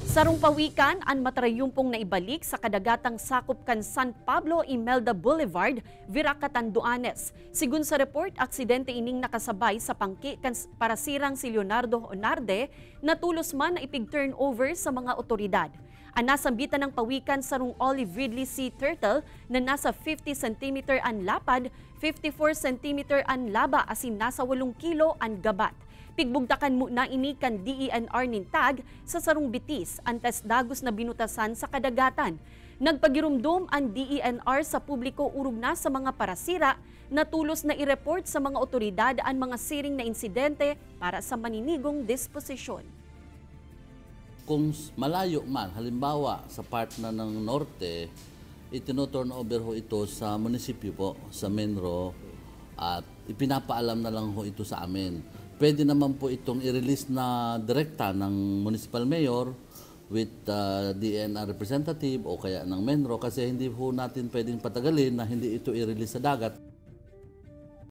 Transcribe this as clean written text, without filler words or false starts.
Sarong pawikan, ang matarayumpong naibalik sa kadagatang sakop kan San Pablo Imelda Boulevard, Viracatan, Duanes. Sigun sa report, aksidente ining nakasabay sa pangki kan parasirang si Leonardo Onarde na tulos man na ipig-turnover sa mga otoridad. Ang nasambitan ng pawikan sarong Olive Ridley Sea Turtle na nasa 50 cm ang lapad, 54 cm ang laba asin nasa 8 kilo ang gabat. Pigbugtakan mo na ini kan DENR nintag sa sarong bitis antes dagos na binutasan sa kadagatan. Nagpagirumdom ang DENR sa publiko urog na sa mga parasira na tulos na i-report sa mga otoridad ang mga siring na insidente para sa maninigong disposisyon. Kung malayo man, halimbawa sa part na ng norte, itinoturn over ho ito sa munisipyo po, sa Menro, at ipinapaalam na lang ho ito sa amin. Pwede naman po itong i-release na direkta ng municipal mayor with DNR representative o kaya ng Menro kasi hindi po natin pwedeng patagalin na hindi ito i-release sa dagat.